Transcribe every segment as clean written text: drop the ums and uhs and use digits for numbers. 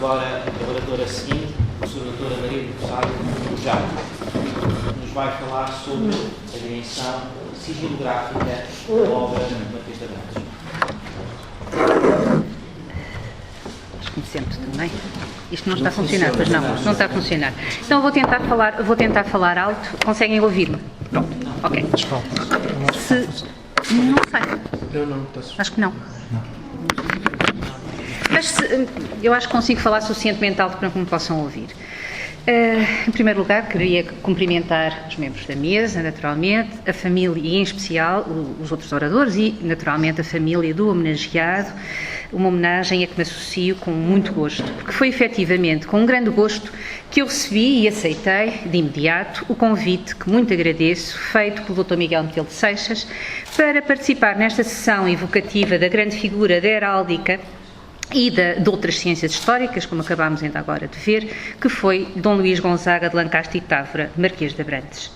agora a oradora seguinte, a professora doutora Maria do Rosário Bujato, que nos vai falar sobre a dimensão sigilográfica da obra do Marquês de Abrantes. Nós conhecemos também. Isto não está a funcionar, pois não, não está a funcionar. Então vou tentar falar alto. Conseguem ouvir-me? Pronto, ok. Não sei. Acho que não. Mas eu acho que consigo falar suficientemente alto para que me possam ouvir. Em primeiro lugar, queria cumprimentar os membros da mesa, naturalmente, a família e, em especial, os outros oradores e, naturalmente, a família do homenageado, uma homenagem a que me associo com muito gosto, porque foi efetivamente com um grande gosto que eu recebi e aceitei, de imediato, o convite, que muito agradeço, feito pelo Dr. Miguel Metelo de Seixas, para participar nesta sessão evocativa da grande figura da heráldica e de outras ciências históricas, como acabámos ainda agora de ver, que foi Dom Luís Gonzaga de Lancaster e Távora, Marquês de Abrantes.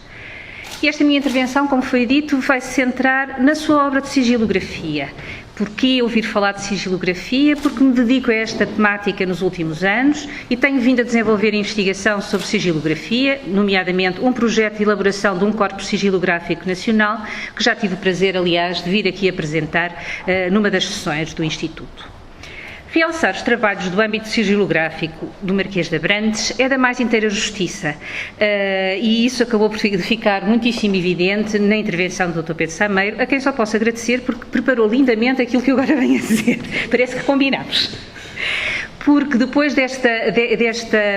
E esta minha intervenção, como foi dito, vai se centrar na sua obra de sigilografia. Porquê ouvir falar de sigilografia? Porque me dedico a esta temática nos últimos anos e tenho vindo a desenvolver investigação sobre sigilografia, nomeadamente um projeto de elaboração de um corpus sigilográfico nacional, que já tive o prazer, aliás, de vir aqui apresentar numa das sessões do Instituto. Realçar os trabalhos do âmbito sigilográfico do Marquês de Abrantes é da mais inteira justiça e isso acabou por ficar muitíssimo evidente na intervenção do Dr. Pedro Sameiro, a quem só posso agradecer porque preparou lindamente aquilo que eu agora venho a dizer. Parece que combinamos. Porque depois desta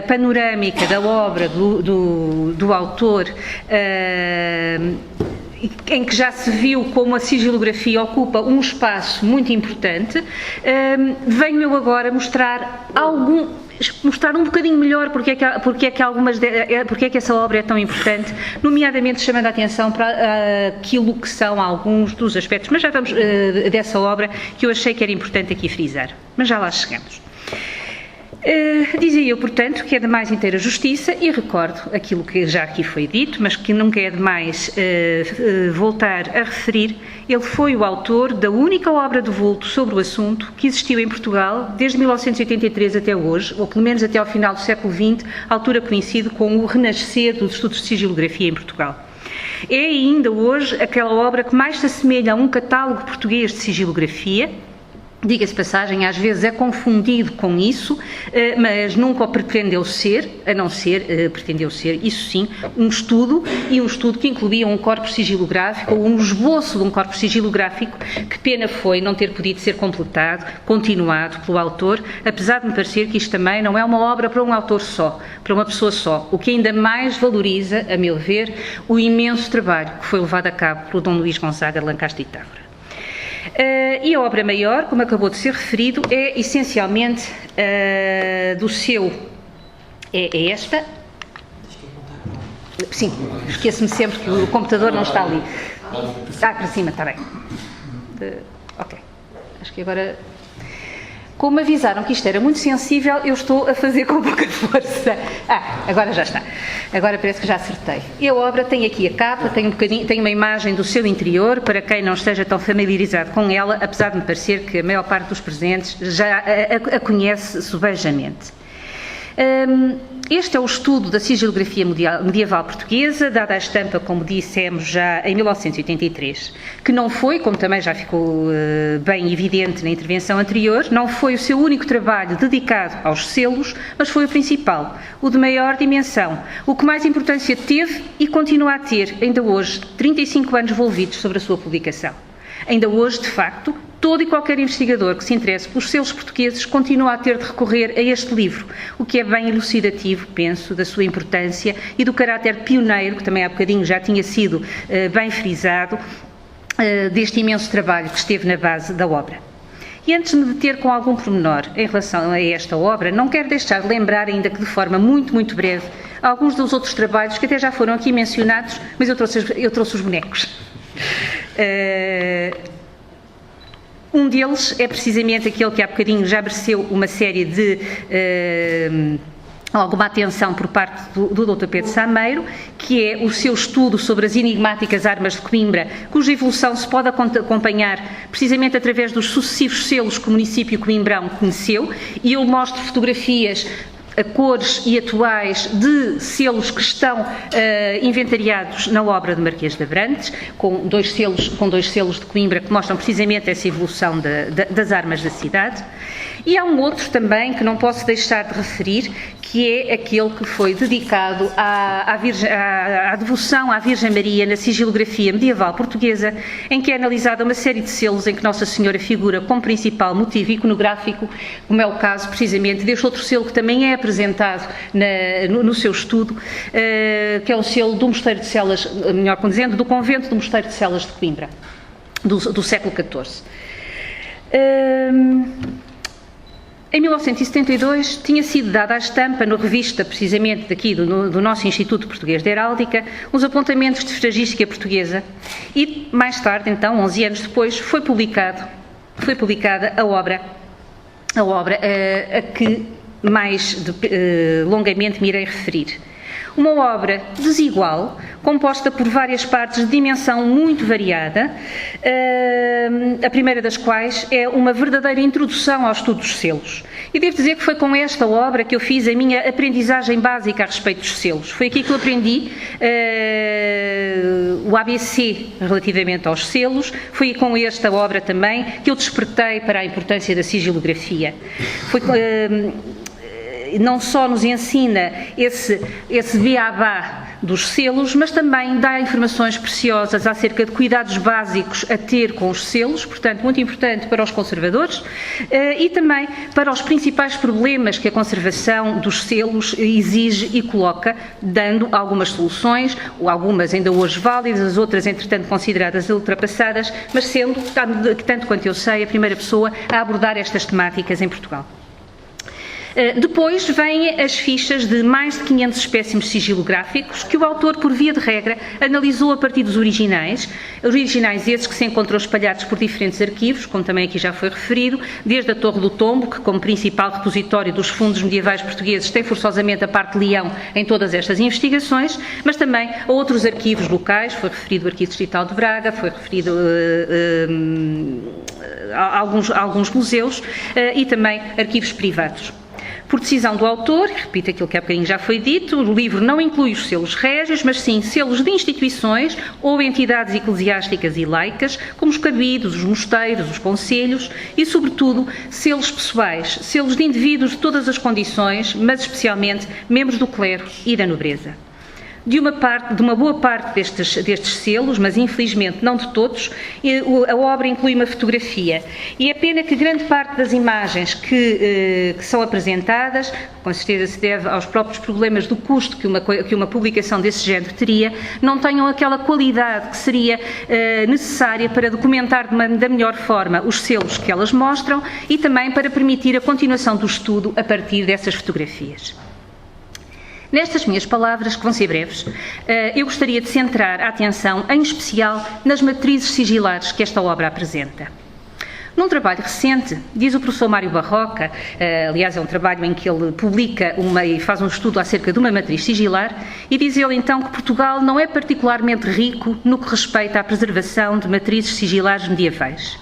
panorâmica da obra do autor, em que já se viu como a sigilografia ocupa um espaço muito importante, venho eu agora mostrar um bocadinho melhor porque é que essa obra é tão importante, nomeadamente chamando a atenção para aquilo que são alguns dos aspectos, mas já vamos dessa obra que eu achei que era importante aqui frisar, mas já lá chegamos. Dizia eu, portanto, que é de mais inteira justiça e recordo aquilo que já aqui foi dito, mas que nunca é demais voltar a referir. Ele foi o autor da única obra de vulto sobre o assunto que existiu em Portugal desde 1983 até hoje, ou pelo menos até ao final do século XX, altura conhecida como o renascer dos estudos de sigilografia em Portugal. É ainda hoje aquela obra que mais se assemelha a um catálogo português de sigilografia. Diga-se passagem, às vezes é confundido com isso, mas nunca o pretendeu ser, a não ser, pretendeu ser, isso sim, um estudo que incluía um corpus sigilográfico, ou um esboço de um corpus sigilográfico, que pena foi não ter podido ser completado, continuado pelo autor, apesar de me parecer que isto também não é uma obra para um autor só, para uma pessoa só, o que ainda mais valoriza, a meu ver, o imenso trabalho que foi levado a cabo pelo Dom Luís Gonzaga de Lancaster e Távora. E a obra maior, como acabou de ser referido, é essencialmente do seu... É esta? Sim, esqueço-me sempre que o computador não está ali. Para cima, está bem. Ok, acho que agora... Como avisaram que isto era muito sensível, eu estou a fazer com pouca força. Agora já está. Agora parece que já acertei. E a obra tem aqui a capa, tem uma imagem do seu interior, para quem não esteja tão familiarizado com ela, apesar de me parecer que a maior parte dos presentes já a conhece subejamente. Este é o estudo da sigilografia medieval portuguesa, dada a estampa, como dissemos, já em 1983, que não foi, como também já ficou bem evidente na intervenção anterior, não foi o seu único trabalho dedicado aos selos, mas foi o principal, o de maior dimensão, o que mais importância teve e continua a ter, ainda hoje, 35 anos envolvidos sobre a sua publicação. Ainda hoje, de facto, todo e qualquer investigador que se interesse pelos selos portugueses continua a ter de recorrer a este livro, o que é bem elucidativo, penso, da sua importância e do caráter pioneiro, que também há bocadinho já tinha sido bem frisado, deste imenso trabalho que esteve na base da obra. E antes de me deter com algum pormenor em relação a esta obra, não quero deixar de lembrar, ainda que de forma muito, muito breve, alguns dos outros trabalhos que até já foram aqui mencionados, mas eu trouxe os bonecos. Um deles é precisamente aquele que há bocadinho já mereceu uma série de alguma atenção por parte do Dr. Pedro Sameiro, que é o seu estudo sobre as enigmáticas armas de Coimbra, cuja evolução se pode acompanhar precisamente através dos sucessivos selos que o município de Coimbrão conheceu, e eu mostro fotografias a cores e atuais de selos que estão inventariados na obra de Marquês de Abrantes, com dois selos de Coimbra que mostram precisamente essa evolução das armas da cidade. E há um outro também que não posso deixar de referir, que é aquele que foi dedicado à devoção à Virgem Maria na sigilografia medieval portuguesa, em que é analisada uma série de selos em que Nossa Senhora figura como principal motivo iconográfico, como é o caso precisamente deste outro selo que também é apresentado no seu estudo, que é o selo do Mosteiro de Celas, melhor dizendo, do Convento do Mosteiro de Celas de Coimbra, do século XIV. Em 1972 tinha sido dada à estampa, na revista precisamente daqui do nosso Instituto Português de Heráldica, os apontamentos de fragística portuguesa, e mais tarde, então, 11 anos depois, foi publicada a obra a que mais longamente me irei referir. Uma obra desigual, composta por várias partes de dimensão muito variada, a primeira das quais é uma verdadeira introdução ao estudo dos selos. E devo dizer que foi com esta obra que eu fiz a minha aprendizagem básica a respeito dos selos. Foi aqui que eu aprendi o ABC relativamente aos selos, foi com esta obra também que eu despertei para a importância da sigilografia. Não só nos ensina esse beabá dos selos, mas também dá informações preciosas acerca de cuidados básicos a ter com os selos, portanto, muito importante para os conservadores, e também para os principais problemas que a conservação dos selos exige e coloca, dando algumas soluções, algumas ainda hoje válidas, as outras, entretanto, consideradas ultrapassadas, mas sendo, tanto quanto eu sei, a primeira pessoa a abordar estas temáticas em Portugal. Depois vêm as fichas de mais de 500 espécimes sigilográficos que o autor, por via de regra, analisou a partir dos originais esses que se encontram espalhados por diferentes arquivos, como também aqui já foi referido, desde a Torre do Tombo, que como principal repositório dos fundos medievais portugueses tem forçosamente a parte de Leão em todas estas investigações, mas também a outros arquivos locais, foi referido o Arquivo Distrital de Braga, foi referido alguns museus e também arquivos privados. Por decisão do autor, repito aquilo que há bocadinho já foi dito, o livro não inclui os selos régios, mas sim selos de instituições ou entidades eclesiásticas e laicas, como os cabidos, os mosteiros, os conselhos e, sobretudo, selos pessoais, selos de indivíduos de todas as condições, mas especialmente membros do clero e da nobreza. De uma boa parte destes selos, mas infelizmente não de todos, a obra inclui uma fotografia. E é pena que grande parte das imagens que são apresentadas, com certeza se deve aos próprios problemas do custo que uma publicação desse género teria, não tenham aquela qualidade que seria necessária para documentar da melhor forma os selos que elas mostram e também para permitir a continuação do estudo a partir dessas fotografias. Nestas minhas palavras, que vão ser breves, eu gostaria de centrar a atenção, em especial, nas matrizes sigilares que esta obra apresenta. Num trabalho recente, diz o professor Mário Barroca, aliás é um trabalho em que ele publica e faz um estudo acerca de uma matriz sigilar, e diz ele então que Portugal não é particularmente rico no que respeita à preservação de matrizes sigilares medievais.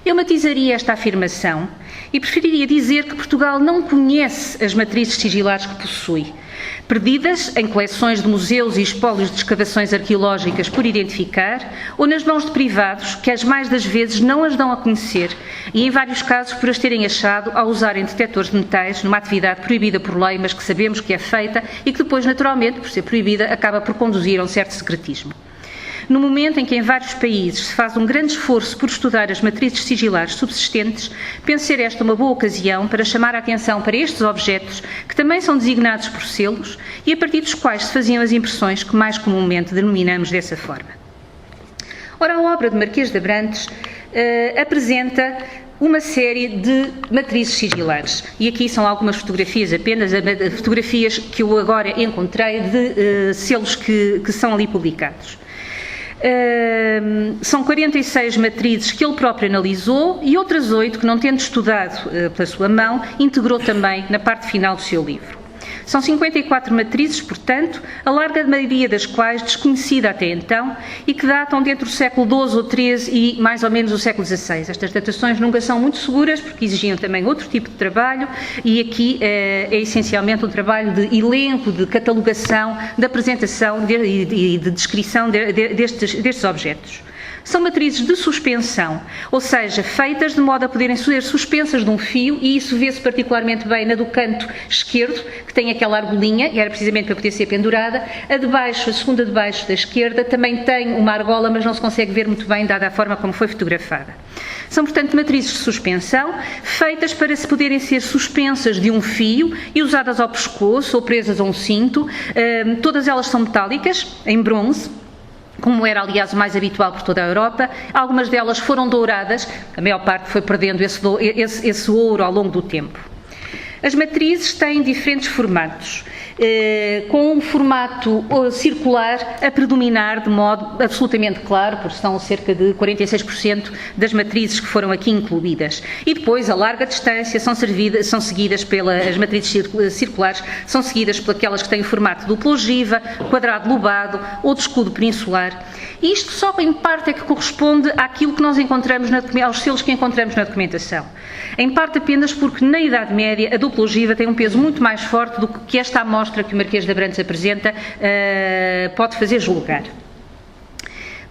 Eu matizaria esta afirmação e preferiria dizer que Portugal não conhece as matrizes sigilares que possui, perdidas em coleções de museus e espólios de escavações arqueológicas por identificar, ou nas mãos de privados que as mais das vezes não as dão a conhecer e, em vários casos, por as terem achado ao usarem detectores de metais numa atividade proibida por lei, mas que sabemos que é feita e que depois, naturalmente, por ser proibida, acaba por conduzir a um certo secretismo. No momento em que em vários países se faz um grande esforço por estudar as matrizes sigilares subsistentes, penso ser esta uma boa ocasião para chamar a atenção para estes objetos, que também são designados por selos e a partir dos quais se faziam as impressões que mais comumente denominamos dessa forma. Ora, a obra de Marquês de Abrantes apresenta uma série de matrizes sigilares. E aqui são algumas fotografias apenas, fotografias que eu agora encontrei de selos que são ali publicados. São 46 matrizes que ele próprio analisou e outras 8 que, não tendo estudado pela sua mão, integrou também na parte final do seu livro. São 54 matrizes, portanto, a larga maioria das quais desconhecida até então e que datam dentro do século XII ou XIII e mais ou menos do século XVI. Estas datações nunca são muito seguras porque exigiam também outro tipo de trabalho e aqui é essencialmente um trabalho de elenco, de catalogação, de apresentação e de descrição destes objetos. São matrizes de suspensão, ou seja, feitas de modo a poderem ser suspensas de um fio, e isso vê-se particularmente bem na do canto esquerdo, que tem aquela argolinha, e era precisamente para poder ser pendurada. A de baixo, a segunda de baixo da esquerda, também tem uma argola, mas não se consegue ver muito bem, dada a forma como foi fotografada. São, portanto, matrizes de suspensão, feitas para se poderem ser suspensas de um fio e usadas ao pescoço ou presas a um cinto. Todas elas são metálicas, em bronze, como era, aliás, o mais habitual por toda a Europa. Algumas delas foram douradas, a maior parte foi perdendo esse ouro ao longo do tempo. As matrizes têm diferentes formatos, com um formato circular a predominar de modo absolutamente claro, porque são cerca de 46% das matrizes que foram aqui incluídas. E depois, a larga distância, são seguidas as matrizes circulares, são seguidas por aquelas que têm o formato dupla ogiva, quadrado lobado ou de escudo peninsular. E isto só em parte é que corresponde àquilo que nós encontramos, aos selos que encontramos na documentação. Em parte apenas porque, na Idade Média, a dupla ogiva tem um peso muito mais forte do que esta amostra que o Marquês de Abrantes apresenta pode fazer julgar.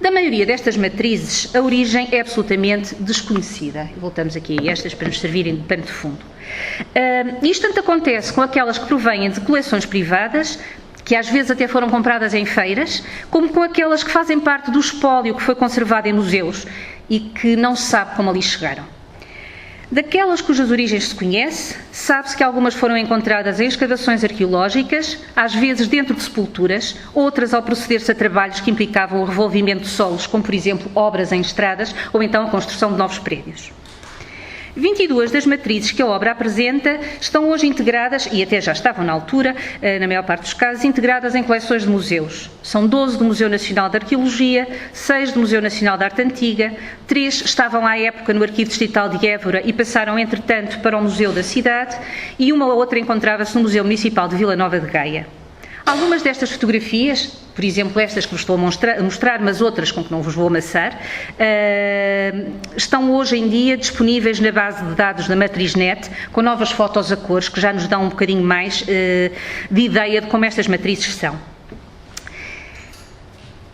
Da maioria destas matrizes, a origem é absolutamente desconhecida. Voltamos aqui a estas para nos servirem de pano de fundo. Isto tanto acontece com aquelas que provêm de coleções privadas, que às vezes até foram compradas em feiras, como com aquelas que fazem parte do espólio que foi conservado em museus e que não se sabe como ali chegaram. Daquelas cujas origens se conhece, sabe-se que algumas foram encontradas em escavações arqueológicas, às vezes dentro de sepulturas, outras ao proceder-se a trabalhos que implicavam o revolvimento de solos, como por exemplo obras em estradas ou então a construção de novos prédios. 22 das matrizes que a obra apresenta estão hoje integradas, e até já estavam na altura, na maior parte dos casos, integradas em coleções de museus. São 12 do Museu Nacional de Arqueologia, 6 do Museu Nacional de Arte Antiga, 3 estavam à época no Arquivo Distrital de Évora e passaram, entretanto, para o Museu da Cidade, e uma outra encontrava-se no Museu Municipal de Vila Nova de Gaia. Algumas destas fotografias, por exemplo estas que vos estou a mostrar, mas outras com que não vos vou amassar, estão hoje em dia disponíveis na base de dados da MatrizNet, com novas fotos a cores que já nos dão um bocadinho mais de ideia de como estas matrizes são.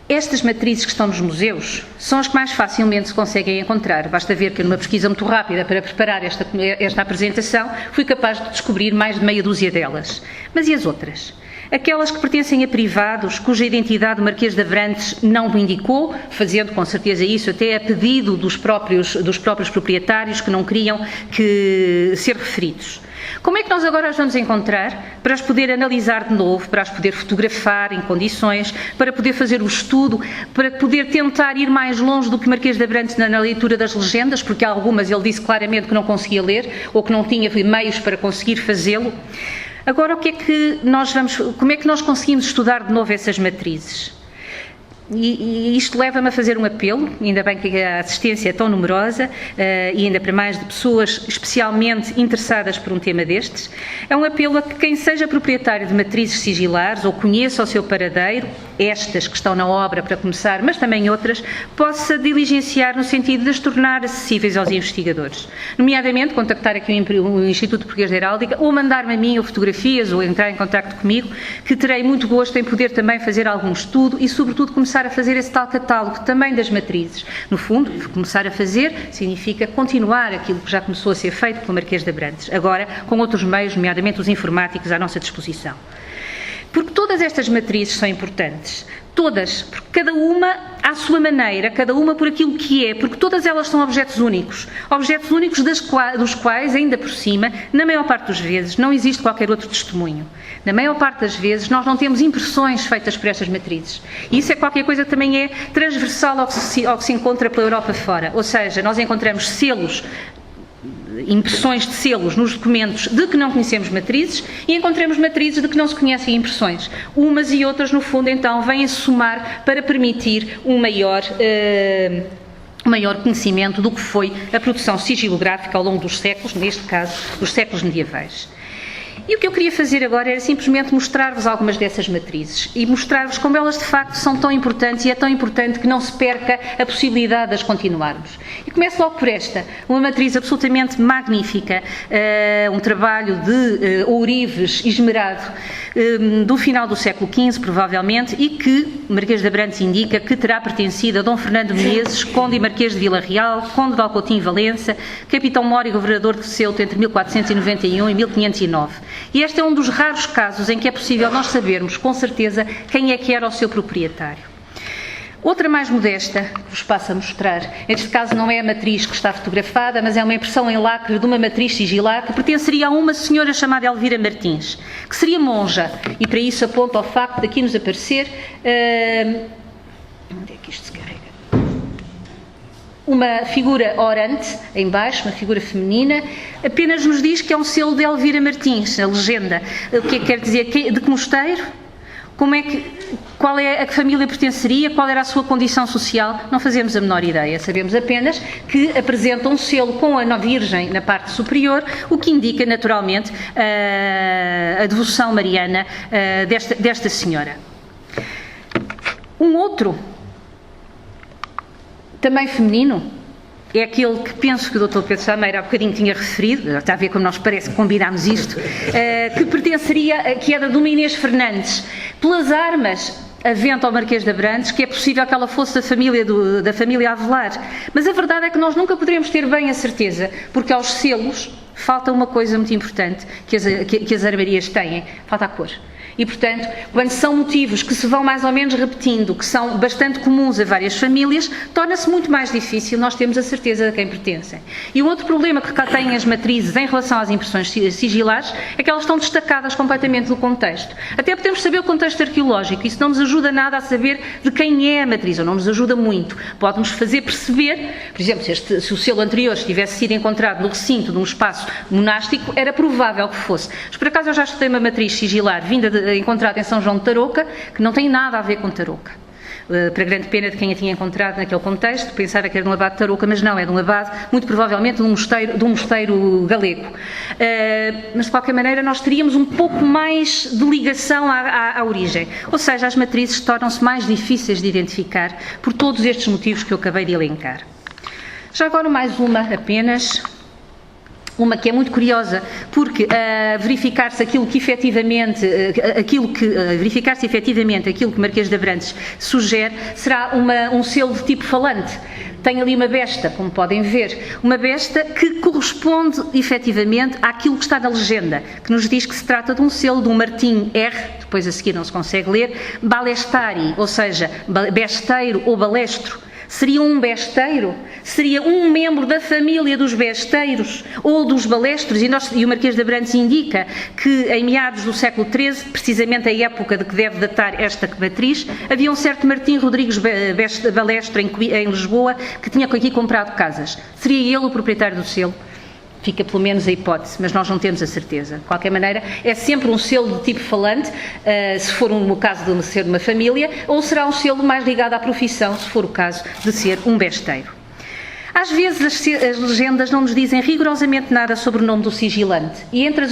Estas matrizes que estão nos museus são as que mais facilmente se conseguem encontrar. Basta ver que numa pesquisa muito rápida para preparar esta apresentação fui capaz de descobrir mais de meia dúzia delas. Mas e as outras? Aquelas que pertencem a privados, cuja identidade o Marquês de Abrantes não o indicou, fazendo com certeza isso até a pedido dos próprios proprietários que não queriam ser referidos. Como é que nós agora as vamos encontrar para as poder analisar de novo, para as poder fotografar em condições, para poder fazer o estudo, para poder tentar ir mais longe do que Marquês de Abrantes na leitura das legendas, porque algumas ele disse claramente que não conseguia ler ou que não tinha meios para conseguir fazê-lo. Agora, como é que nós conseguimos estudar de novo essas matrizes? E isto leva-me a fazer um apelo, ainda bem que a assistência é tão numerosa e ainda para mais de pessoas especialmente interessadas por um tema destes. É um apelo a que quem seja proprietário de matrizes sigilares ou conheça o seu paradeiro, estas que estão na obra para começar, mas também outras, possa diligenciar no sentido de as tornar acessíveis aos investigadores. Nomeadamente, contactar aqui o Instituto Português de Heráldica ou mandar-me a mim ou fotografias ou entrar em contacto comigo, que terei muito gosto em poder também fazer algum estudo e, sobretudo, começar a fazer esse tal catálogo também das matrizes. No fundo, começar a fazer significa continuar aquilo que já começou a ser feito pelo Marquês de Abrantes, agora com outros meios, nomeadamente os informáticos, à nossa disposição. Porque todas estas matrizes são importantes, todas, porque cada uma à sua maneira, cada uma por aquilo que é, porque todas elas são objetos únicos dos quais, ainda por cima, na maior parte das vezes, não existe qualquer outro testemunho. Na maior parte das vezes, nós não temos impressões feitas por estas matrizes. E isso é qualquer coisa que também é transversal ao que se encontra pela Europa fora. Ou seja, nós encontramos selos, impressões de selos nos documentos de que não conhecemos matrizes e encontramos matrizes de que não se conhecem impressões. Umas e outras, no fundo, então, vêm-se somar para permitir um maior conhecimento do que foi a produção sigilográfica ao longo dos séculos, neste caso, dos séculos medievais. E o que eu queria fazer agora era simplesmente mostrar-vos algumas dessas matrizes e mostrar-vos como elas de facto são tão importantes, e é tão importante que não se perca a possibilidade de as continuarmos. E começo logo por esta, uma matriz absolutamente magnífica, um trabalho de ourives esmerado do final do século XV, provavelmente, e que Marquês de Abrantes indica que terá pertencido a Dom Fernando Menezes, conde e marquês de Vila Real, conde de Alcotim e Valença, capitão-mor e governador de Ceuta entre 1491 e 1509. E este é um dos raros casos em que é possível nós sabermos com certeza quem é que era o seu proprietário. Outra mais modesta, que vos passo a mostrar, neste caso não é a matriz que está fotografada, mas é uma impressão em lacre de uma matriz sigilar que pertenceria a uma senhora chamada Elvira Martins, que seria monja, e para isso aponta ao facto de aqui nos aparecer, onde é que isto se carrega? Uma figura orante, em baixo, uma figura feminina, apenas nos diz que é um selo de Elvira Martins, a legenda. O que é que quer dizer? De que mosteiro? Qual é a que família pertenceria? Qual era a sua condição social? Não fazemos a menor ideia. Sabemos apenas que apresenta um selo com a Virgem na parte superior, o que indica naturalmente a devoção mariana desta senhora. Um outro, também feminino, é aquele que penso que o Dr. Pedro Sameiro há bocadinho tinha referido, está a ver como nós parece que combinámos isto, que pertenceria, que era de uma Inês Fernandes, pelas armas aventa ao Marquês de Abrantes, que é possível que ela fosse da família Avelar. Mas a verdade é que nós nunca poderemos ter bem a certeza, porque aos selos falta uma coisa muito importante que as armarias têm, falta a cor. E, portanto, quando são motivos que se vão mais ou menos repetindo, que são bastante comuns a várias famílias, torna-se muito mais difícil nós termos a certeza de quem pertencem. E um outro problema que cá têm as matrizes em relação às impressões sigilares é que elas estão destacadas completamente do contexto. Até podemos saber o contexto arqueológico, isso não nos ajuda nada a saber de quem é a matriz, ou não nos ajuda muito. Pode-nos fazer perceber, por exemplo, se o selo anterior tivesse sido encontrado no recinto de um espaço monástico, era provável que fosse. Mas por acaso eu já estudei uma matriz sigilar encontrada em São João de Tarouca, que não tem nada a ver com Tarouca. Para grande pena de quem a tinha encontrado naquele contexto, pensava que era de um abade de Tarouca, mas não, é de um abade, muito provavelmente de um mosteiro galego. Mas de qualquer maneira nós teríamos um pouco mais de ligação à origem. Ou seja, as matrizes tornam-se mais difíceis de identificar por todos estes motivos que eu acabei de elencar. Já agora mais uma apenas. Uma que é muito curiosa, porque verificar-se efetivamente aquilo que Marquês de Abrantes sugere, será um selo de tipo falante. Tem ali uma besta, como podem ver, uma besta que corresponde efetivamente àquilo que está na legenda, que nos diz que se trata de um selo de um Martim R, depois a seguir não se consegue ler, balestari, ou seja, besteiro ou balestro. Seria um besteiro? Seria um membro da família dos besteiros ou dos balestros? E o Marquês de Abrantes indica que em meados do século XIII, precisamente a época de que deve datar esta matriz, havia um certo Martim Rodrigues Balestre em Lisboa que tinha aqui comprado casas. Seria ele o proprietário do selo? Fica pelo menos a hipótese, mas nós não temos a certeza. De qualquer maneira, é sempre um selo de tipo falante, se for no caso de ser de uma família, ou será um selo mais ligado à profissão, se for o caso de ser um besteiro. Às vezes as legendas não nos dizem rigorosamente nada sobre o nome do sigilante, e entre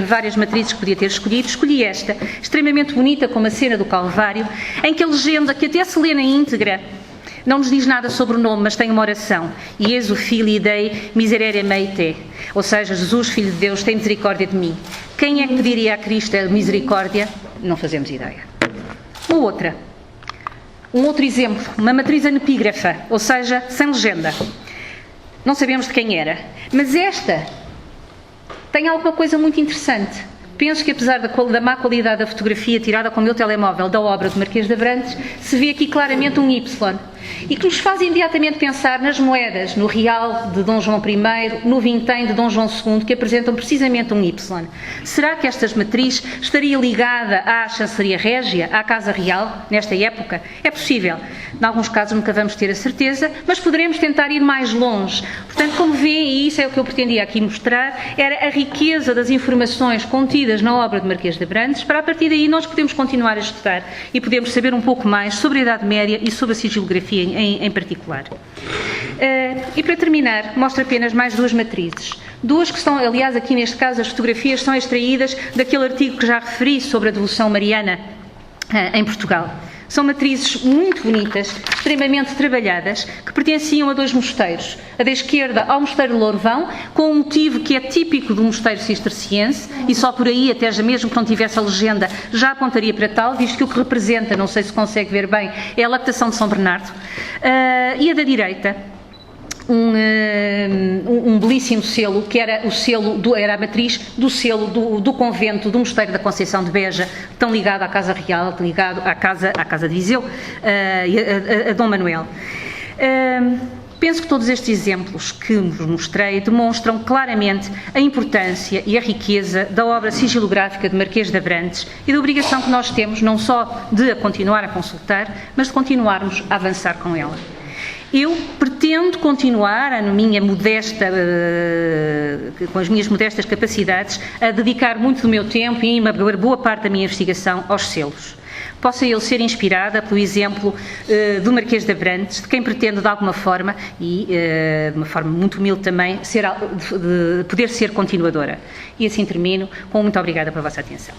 várias matrizes que podia ter escolhido, escolhi esta, extremamente bonita, como a cena do Calvário, em que a legenda, que até se lê na íntegra, não nos diz nada sobre o nome, mas tem uma oração. Iesu Filii Dei Miserere Mei Te. Ou seja, Jesus, Filho de Deus, tem misericórdia de mim. Quem é que pediria a Cristo a misericórdia? Não fazemos ideia. Um outro exemplo, uma matriz anepígrafa, ou seja, sem legenda. Não sabemos de quem era. Mas esta tem alguma coisa muito interessante. Penso que, apesar da má qualidade da fotografia tirada com o meu telemóvel da obra de Marquês de Abrantes, se vê aqui claramente um Y, e que nos faz imediatamente pensar nas moedas, no real de Dom João I, no vintém de Dom João II, que apresentam precisamente um Y. Será que esta matriz estaria ligada à Chanceria Régia, à Casa Real, nesta época? É possível. Em alguns casos nunca vamos ter a certeza, mas poderemos tentar ir mais longe. Portanto, como vêem, e isso é o que eu pretendia aqui mostrar, era a riqueza das informações contidas na obra de Marquês de Abrantes, para a partir daí nós podemos continuar a estudar e podemos saber um pouco mais sobre a Idade Média e sobre a sigilografia em particular. E para terminar, mostro apenas mais duas matrizes. Duas que estão, aliás, aqui neste caso, as fotografias são extraídas daquele artigo que já referi sobre a devoção mariana em Portugal. São matrizes muito bonitas, extremamente trabalhadas, que pertenciam a dois mosteiros. A da esquerda ao Mosteiro de Lourvão, com um motivo que é típico do mosteiro cisterciense, e só por aí, até já mesmo que não tivesse a legenda, já apontaria para tal, visto que o que representa, não sei se consegue ver bem, é a lactação de São Bernardo. E a da direita, um belíssimo selo, que era o selo, era a matriz do selo do convento do Mosteiro da Conceição de Beja, tão ligado à Casa Real, ligado à Casa de Viseu, a Dom Manuel. Penso que todos estes exemplos que vos mostrei demonstram claramente a importância e a riqueza da obra sigilográfica de Marquês de Abrantes e da obrigação que nós temos não só de a continuar a consultar, mas de continuarmos a avançar com ela. Eu pretendo continuar, com as minhas modestas capacidades, a dedicar muito do meu tempo e uma boa parte da minha investigação aos selos. Possa eu ser inspirada pelo exemplo do Marquês de Abrantes, de quem pretendo de alguma forma, e de uma forma muito humilde também, poder ser continuadora. E assim termino, muito obrigada pela vossa atenção.